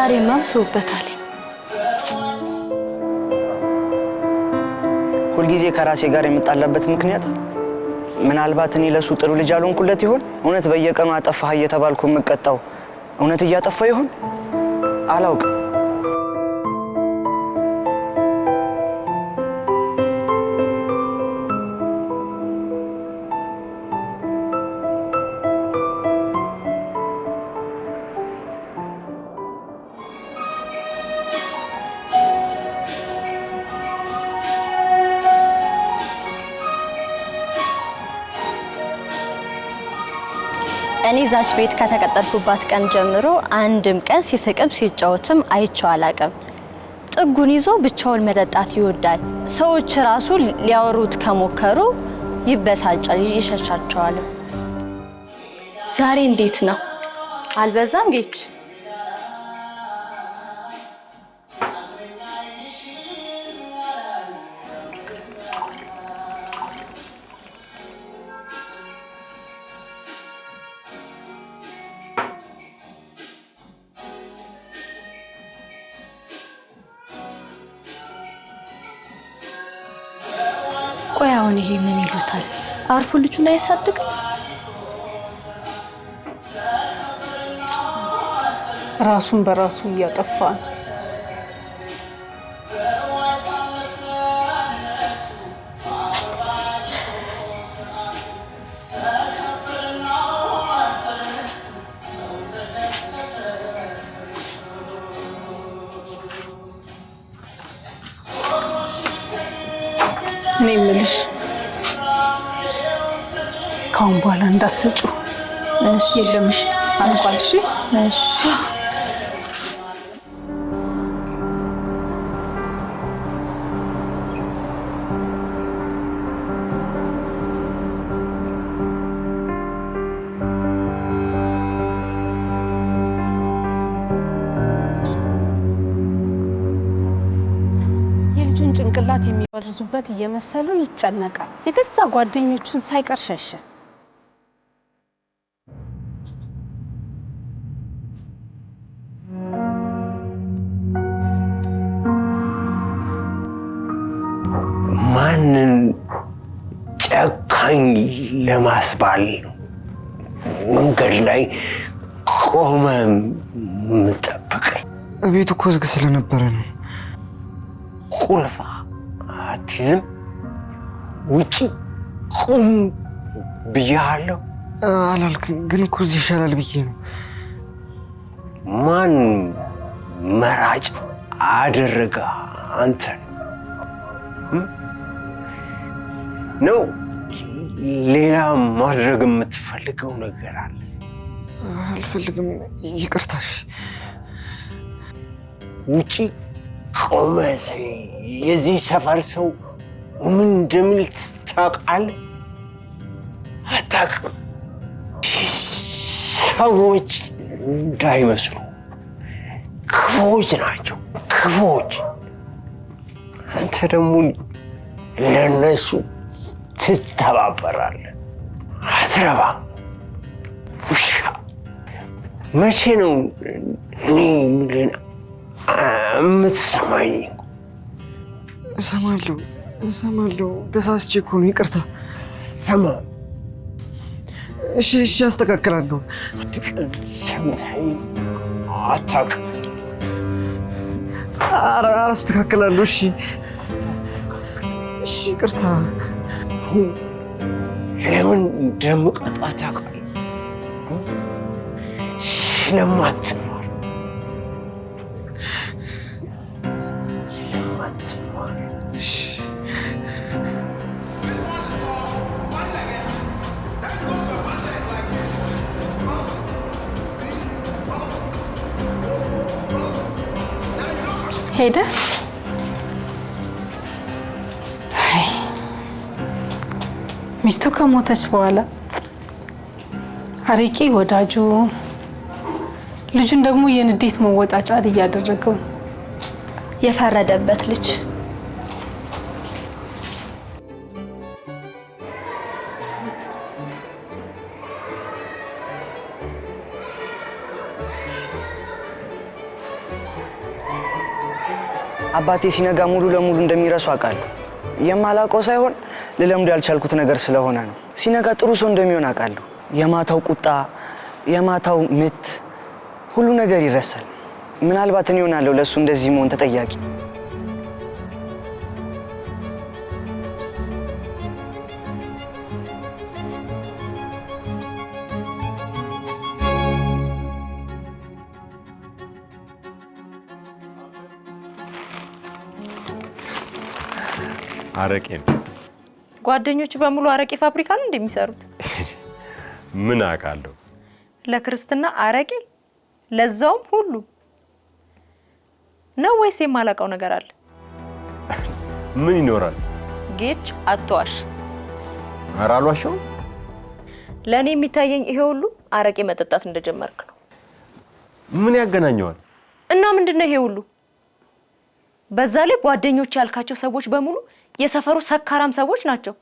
ዛሬ ማምሰውበታል ሁሉ ጊዜ ከራሴ ጋር የምጣላበት ምክንያት ምናልባት እኔ ለሱ ጥሩ ልጅ አልሆንኩለት ይሆን እውነት በየቀኑ አጠፋህ እየተባልኩ መቀጣው እውነት እያጠፋ ይሆን አላውቅም እኔ ዛች ቤት ከተቀጠርኩባት ቀን ጀምሮ አንድም ቀን ሲስቅም ሲጫወትም አይቼው አላቅም ጥጉን ይዞ ብቻውን መጠጣት ይወዳል ሰዎች ራሱ ሊያወሩት ከሞከሩ ይበሳጫል ይሸሻቸዋል ዛሬ እንዴት ነው አልበዛም ጌች ቆያውን ይሄ ምን ይሉታል አርፉ ልጁን አይሳድግ ራሱን በራሱ እያጠፋ እኔ ምልሽ ካሁን በኋላ እንዳሰጩ እሺ የለምሽ አልቋል እሺ እሺ ጭንቅላት የሚወርዙበት እየመሰለው ይጨነቃል የገዛ ጓደኞቹን ሳይቀር ሸሸ ማንን ጨካኝ ለማስባል መንገድ ላይ ቆመ ምጠብቀኝ ቤቱ እኮ ዝግ ስለነበረ ነው ቁልፍ አትይዝም ውጪ ቁም ብያለሁ አላልክም ግን እኮ እዚህ ይሻላል ብዬ ነው ማን መራጭ አደረጋ አንተ ነው ሌላ ማድረግ የምትፈልገው ነገር አለ አልፈልግም ይቅርታሽ ውጪ ቆመስ የዚህ ሰፈር ሰው ምን እንደሚል ታውቃለህ አታውቅም ሰዎች እንዳይመስሉ ክፉዎች ናቸው ክፉዎች አንተ ደግሞ ለነሱ ትተባበራለህ አትረባም ውሻ መቼ ነው እኔ የምትሰማኝ እሰማለሁ ተሳስቼ እኮ ነው ይቅርታ ሰማ እሺ አስተካክላለሁ ሰምተኸኝ አታውቅም ኧረ አስተካክላለሁ እሺ ይቅርታ ለምን እንደምቀጣት ታውቃለህ ስለማትማር ሄደ ሚስቱ ከሞተች በኋላ አሪቂ ወዳጁ ልጁን ደግሞ የንዴት መወጣጫ እያደረገው የፈረደበት ልጅ አባቴ ሲነጋ ሙሉ ለሙሉ እንደሚረሱ አውቃለሁ። የማላውቀው ሳይሆን ልለምዶ ያልቻልኩት ነገር ስለሆነ ነው። ሲነጋ ጥሩ ሰው እንደሚሆን አውቃለሁ። የማታው ቁጣ፣ የማታው ምት፣ ሁሉ ነገር ይረሳል። ምናልባት እኔ እሆናለሁ ለእሱ እንደዚህ መሆን ተጠያቂ። አረቄ ጓደኞች በሙሉ አረቄ ፋብሪካ ነው እንደሚሰሩት? ምን አውቃለሁ። ለክርስትና አረቄ ለዛውም ሁሉ ነው ወይስ የማላውቀው ነገር አለ? ምን ይኖራል? ጌች አትዋሽ። ኧረ አልዋሸሁም። ለእኔ የሚታየኝ ይሄ ሁሉ አረቄ መጠጣት እንደጀመርክ ነው። ምን ያገናኘዋል? እና ምንድነው ይሄ ሁሉ? በዛ ላይ ጓደኞች ያልካቸው ሰዎች በሙሉ የሰፈሩ ሰካራም ሰዎች ናቸው።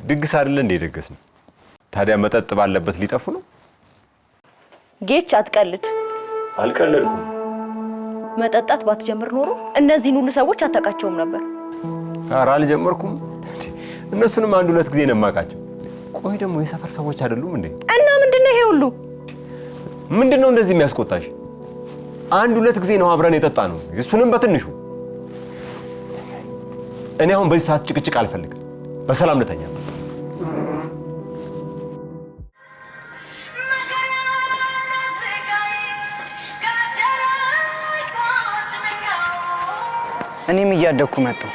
ድግስ አይደለ እንደ ደገስ ነው። ታዲያ መጠጥ ባለበት ሊጠፉ ነው? ጌች አትቀልድ። አልቀለድኩም። መጠጣት ባትጀምር ኖሮ እነዚህን ሁሉ ሰዎች አታውቃቸውም ነበር። ኧረ አልጀመርኩም። እነሱንም አንድ ሁለት ጊዜ ነው የማውቃቸው። ቆይ ደግሞ የሰፈር ሰዎች አይደሉም እንዴ? እና ምንድነው ይሄ ሁሉ? ምንድነው እንደዚህ የሚያስቆጣሽ? አንድ ሁለት ጊዜ ነው አብረን የጠጣ ነው፣ እሱንም በትንሹ። እኔ አሁን በዚህ ሰዓት ጭቅጭቅ አልፈልግም። በሰላም ልተኛ። እኔም እያደግኩ መጣሁ።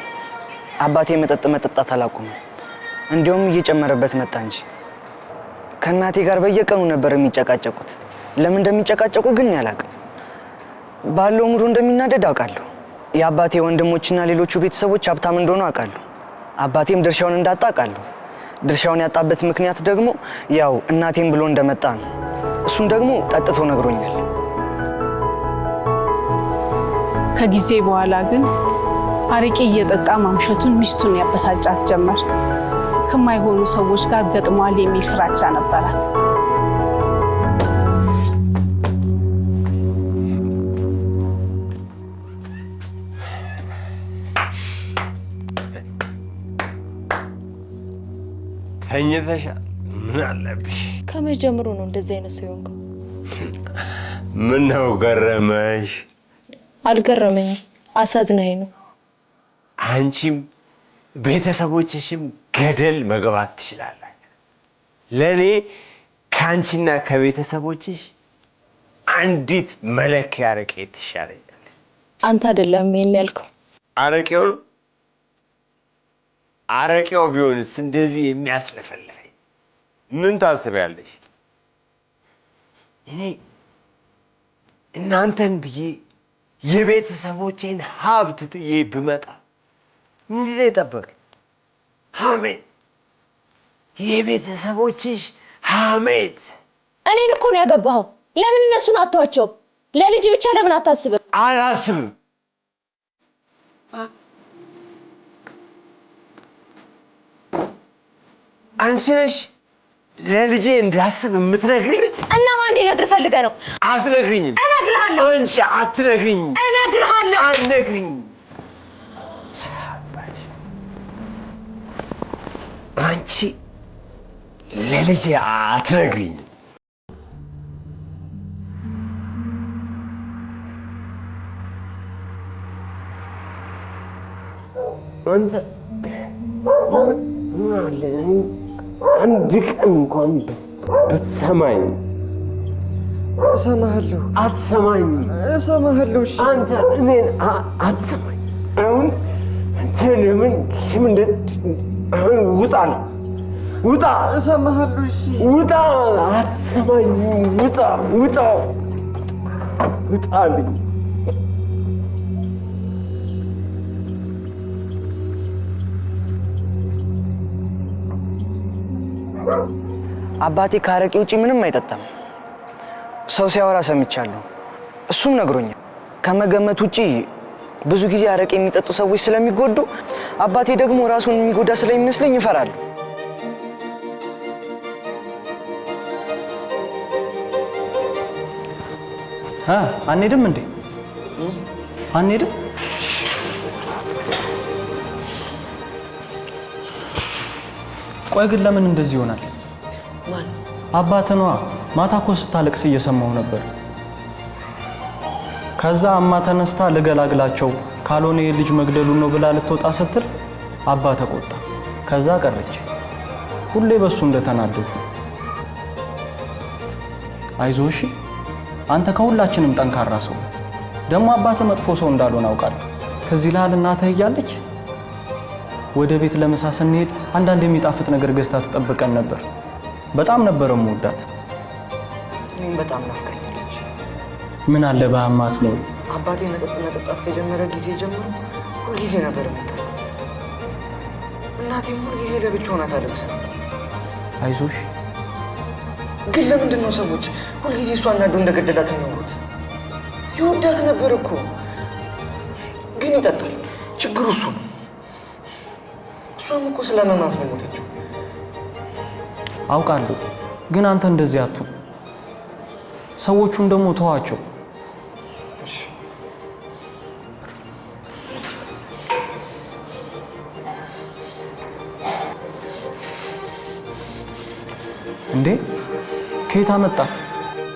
አባቴ መጠጣት አላቆመም። እንዲያውም እየጨመረበት መጣ እንጂ። ከእናቴ ጋር በየቀኑ ነበር የሚጨቃጨቁት። ለምን እንደሚጨቃጨቁ ግን ያላቅም። ባለው ሙሉ እንደሚናደድ አውቃለሁ። የአባቴ ወንድሞችና ሌሎቹ ቤተሰቦች ሀብታም እንደሆኑ አውቃለሁ። አባቴም ድርሻውን እንዳጣ አውቃለሁ። ድርሻውን ያጣበት ምክንያት ደግሞ ያው እናቴም ብሎ እንደመጣ ነው። እሱን ደግሞ ጠጥቶ ነግሮኛል። ከጊዜ በኋላ ግን አረቄ እየጠጣ ማምሸቱን ሚስቱን ያበሳጫት ጀመር። ከማይሆኑ ሰዎች ጋር ገጥሟል የሚል ፍራቻ ነበራት። ተኝተሻል? ምን አለብሽ? ከመጀመሩ ነው እንደዚህ አይነት ሰው ይሆንከው? ምን ነው ገረመሽ? አልገረመኝም፣ አሳዝናኝ ነው። አንቺም ቤተሰቦችሽም ገደል መግባት ትችላላችሁ። ለኔ ከአንቺና ከቤተሰቦችሽ አንዲት መለኪያ አረቄ ትሻለኛለች። አንተ አይደለም ይሄን ያልከው። አረቄው ነው? አረቄው ቢሆንስ እንደዚህ የሚያስለፈልፈኝ ምን ታስቢያለሽ? እኔ እናንተን ብዬ የቤተሰቦቼን ሀብት ጥዬ ብመጣ ምንድን ነው የጠበቀኝ? ሀሜት፣ የቤተሰቦችሽ ሀሜት። እኔን እኮ ነው ያገባኸው። ለምን እነሱን አተዋቸውም? ለልጅ ብቻ ለምን አታስብም? አላስብም። አንቺ ነሽ ለልጄ እንዳስብ የምትነግሪኝ? እና ማን እንዲነግርህ ፈልገህ ነው? አትነግሪኝም። እነግርሃለሁ። አንቺ አትነግሪኝም። እነግርሃለሁ። አትነግሪኝም። አንቺ ለልጄ አትነግሪኝም። አንተ አንድ ቀን እንኳን ብትሰማኝ። እሰማሃለሁ። አትሰማኝም። እሰማሃለሁ። እሺ አንተ እኔን አትሰማኝ። አሁን አንተ ለምን አሁን ውጣል። ውጣ። እሰማሃለሁ። እሺ ውጣ። አትሰማኝም። ውጣ። ውጣ። ውጣልኝ። አባቴ ከአረቄ ውጪ ምንም አይጠጣም። ሰው ሲያወራ ሰምቻለሁ። እሱም ነግሮኛል። ከመገመት ውጪ ብዙ ጊዜ አረቄ የሚጠጡ ሰዎች ስለሚጎዱ አባቴ ደግሞ ራሱን የሚጎዳ ስለሚመስለኝ ይፈራል። አንሄድም እንዴ? አንሄድም? ቆይ ግን ለምን እንደዚህ ይሆናል? ማን? አባትህ ነዋ። ማታ እኮ ስታለቅስ እየሰማሁ ነበር። ከዛ እማ ተነስታ ልገላግላቸው ካልሆነ የልጅ መግደሉ ነው ብላ ልትወጣ ስትል አባ ተቆጣ። ከዛ ቀረች። ሁሌ በሱ እንደተናደዱ። አይዞሽ አንተ ከሁላችንም ጠንካራ ሰው ደግሞ አባትህ መጥፎ ሰው እንዳልሆነ አውቃለሁ። ከዚህ ላይ እናትህ እያለች ወደ ቤት ለምሳ ስንሄድ አንዳንድ የሚጣፍጥ ነገር ገዝታ ትጠብቀን ነበር። በጣም ነበር የምወዳት። እኔም በጣም ናፍቀኛለች። ምን አለ በአማት ነው አባቴ መጠጣት ከጀመረ ጊዜ ጀምሮ ሁልጊዜ ነበር የምጠጣው። እናቴም ሁልጊዜ ለብቻ ሆና ታለቅስ ነበር። አይዞሽ ግን ለምንድን ነው ሰዎች ሁልጊዜ እሷ እናዱ እንደገደላት የሚያወሩት? ይወዳት ነበር እኮ። ግን ይጠጣል። ችግሩ እሱ ነው። እሷም እኮ ስለመማት ነው የሞተችው። አውቃለሁ። ግን አንተ እንደዚህ አትሁን። ሰዎቹን ደግሞ ተዋቸው። እንዴ ከየት አመጣ?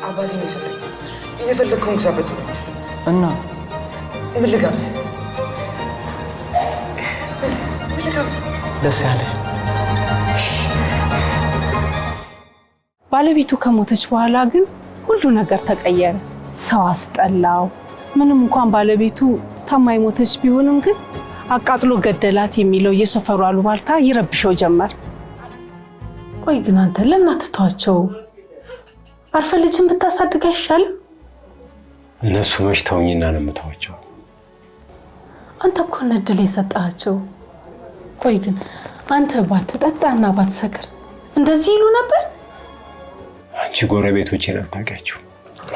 አባቴ ነው የሰጠኝ። እየፈለግከውን ግዛበት ብሎኛል። እና ምን ልጋብዝ? ደስ ያለ ባለቤቱ ከሞተች በኋላ ግን ሁሉ ነገር ተቀየረ። ሰው አስጠላው። ምንም እንኳን ባለቤቱ ታማኝ ሞተች ቢሆንም ግን አቃጥሎ ገደላት የሚለው የሰፈሩ አሉባልታ ይረብሸው ጀመር። ቆይ ግን አንተ ለምን አትተዋቸው? አርፈ ልጅን ብታሳድግ አይሻልም? እነሱ መሽተውኝና ነው የምተዋቸው። አንተ እኮ እድል የሰጣቸው። ቆይ ግን አንተ ባትጠጣና ባትሰክር እንደዚህ ይሉ ነበር? አንቺ ጎረቤቶቼን አታውቂያቸው።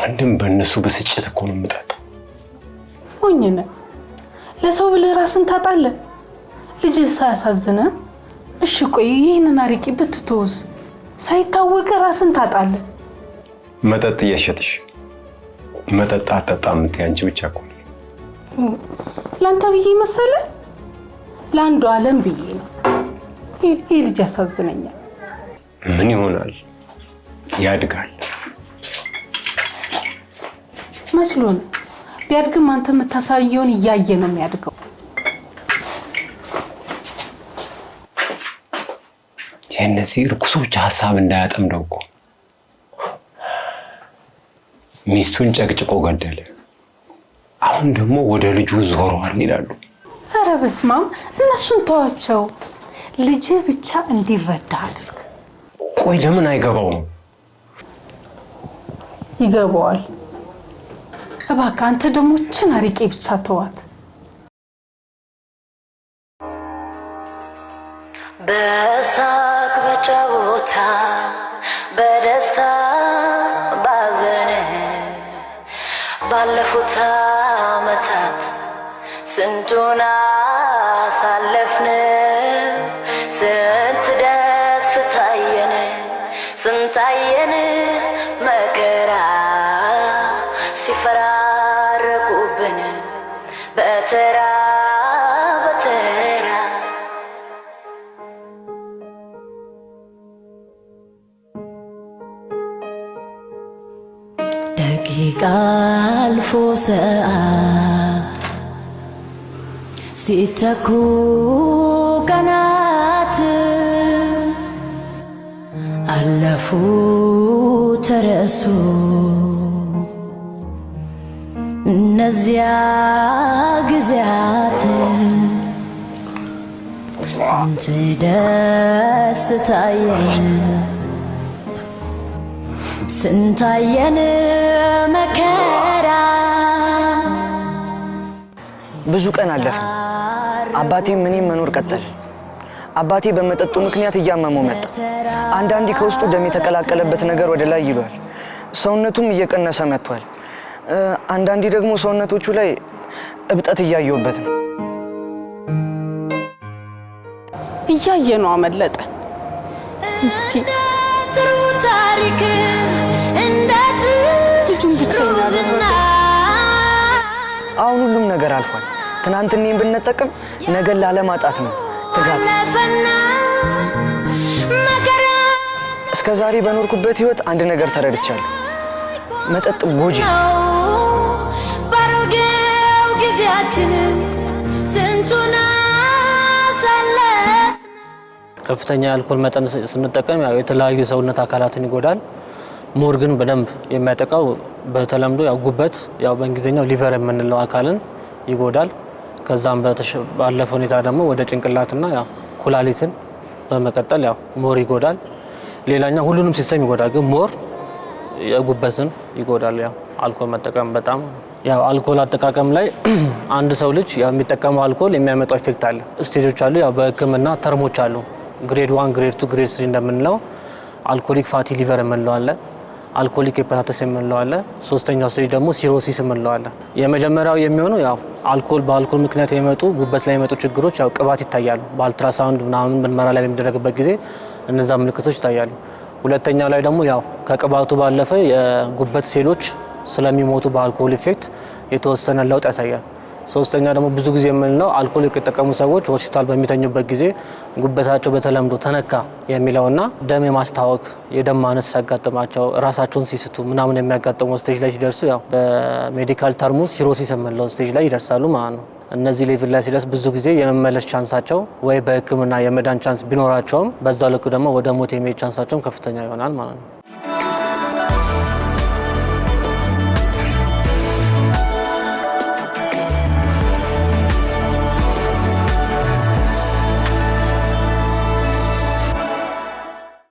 አንድም በእነሱ ብስጭት እኮ ነው የምጠጣው። ሞኝ ነህ። ለሰው ብለህ ራስን ታጣለህ። ልጅህ ሳያሳዝንህ? እሺ ቆይ ይህንን አርቂ ብትተውስ? ሳይታወቅ ራስን ታጣለህ። መጠጥ እየሸጥሽ መጠጥ አጠጣ የምትይ አንቺ ብቻ እኮ ነው። ላንተ ብዬ መሰለህ? ለአንዱ ዓለም ብዬ ነው። ይሄ ልጅ ያሳዝነኛል። ምን ይሆናል? ያድጋል መስሎ ነው። ቢያድግም አንተ የምታሳየውን እያየ ነው የሚያድገው። የእነዚህ ርኩሶች ሀሳብ እንዳያጠምደው እኮ ሚስቱን ጨቅጭቆ ገደለ። አሁን ደግሞ ወደ ልጁ ዞሯል ይላሉ። ኧረ በስመ አብ! እነሱን ተዋቸው። ልጅ ብቻ እንዲረዳ አድርግ። ቆይ ለምን አይገባውም? ይገባዋል። እባክህ አንተ ደግሞ ችን አርቄ ብቻ ተዋት። በሳቅ በጨዋታ በደስታ ባዘን ባለፉት ዓመታት ስንቱን አሳለፍን። ስንት ደስ ታየን፣ ስንታየን መከራ ሲፈራረቁብን በተራ በተራ። ደቂቃ አልፎ ሰዓት ሲተኩ ቀናት አለፉ ተረሱ እነዚያ ጊዜያት። ስንት ደስ ታየን፣ ስንታየን መከራ። ብዙ ቀን አለፈ። አባቴም እኔም መኖር ቀጠል። አባቴ በመጠጡ ምክንያት እያመመው መጣ። አንዳንዴ ከውስጡ ደም የተቀላቀለበት ነገር ወደ ላይ ይሏል። ሰውነቱም እየቀነሰ መጥቷል። አንዳንዴ ደግሞ ሰውነቶቹ ላይ እብጠት እያየሁበት ነው። እያየ ነው አመለጠ። ምስኪን ታሪክ እንዴት ልጁን ብቻ አሁን ሁሉም ነገር አልፏል። ትናንት እኔን ብንጠቀም ነገን ላለማጣት ነው ትጋት። እስከ ዛሬ በኖርኩበት ህይወት አንድ ነገር ተረድቻለሁ። መጠጥ ጎጂ ነው። ባሮጌው ጊዜያችን ስንቱን አሳለፍ። ከፍተኛ የአልኮል መጠን ስንጠቀም ያው የተለያዩ የሰውነት አካላትን ይጎዳል። ሞር ግን በደንብ የሚያጠቃው በተለምዶ ያው ጉበት ያው በእንግሊዝኛው ሊቨር የምንለው አካልን ይጎዳል። ከዛም ባለፈ ሁኔታ ደግሞ ወደ ጭንቅላትና ያው ኩላሊትን በመቀጠል ያው ሞር ይጎዳል። ሌላኛው ሁሉንም ሲስተም ይጎዳል፣ ግን ሞር የጉበትን ይጎዳል። ያው አልኮል መጠቀም በጣም ያው አልኮል አጠቃቀም ላይ አንድ ሰው ልጅ ያው የሚጠቀመው አልኮል የሚያመጣው ኢፌክት አለ። ስቴጆች አሉ። ያው በሕክምና ተርሞች አሉ። ግሬድ 1፣ ግሬድ 2፣ ግሬድ 3 እንደምንለው አልኮሊክ ፋቲ ሊቨር የምንለው አለ። አልኮሊክ ሄፓታይተስ የምንለው አለ። ሶስተኛው ስቴጅ ደግሞ ሲሮሲስ የምንለው አለ። የመጀመሪያው የሚሆነው ያው በአልኮል ምክንያት የሚመጡ ጉበት ላይ የሚመጡ ችግሮች ያው ቅባት ይታያሉ። በአልትራሳውንድ ምናምን ምርመራ ላይ በሚደረግበት ጊዜ እነዛ ምልክቶች ይታያሉ። ሁለተኛው ላይ ደግሞ ያው ከቅባቱ ባለፈ የጉበት ሴሎች ስለሚሞቱ በአልኮል ኢፌክት የተወሰነ ለውጥ ያሳያል። ሶስተኛ ደግሞ ብዙ ጊዜ የምንለው አልኮል የተጠቀሙ ሰዎች ሆስፒታል በሚተኙበት ጊዜ ጉበታቸው በተለምዶ ተነካ የሚለውና ደም የማስታወክ የደም ማነስ ሲያጋጥማቸው ራሳቸውን ሲስቱ ምናምን የሚያጋጥመው ስቴጅ ላይ ሲደርሱ ያው በሜዲካል ተርሙ ሲሮሲስ የምንለው ስቴጅ ላይ ይደርሳሉ ማለት ነው። እነዚህ ሌቭል ላይ ሲደርስ ብዙ ጊዜ የመመለስ ቻንሳቸው ወይ በሕክምና የመዳን ቻንስ ቢኖራቸውም በዛው ልክ ደግሞ ወደ ሞት የሚሄድ ቻንሳቸውም ከፍተኛ ይሆናል ማለት ነው።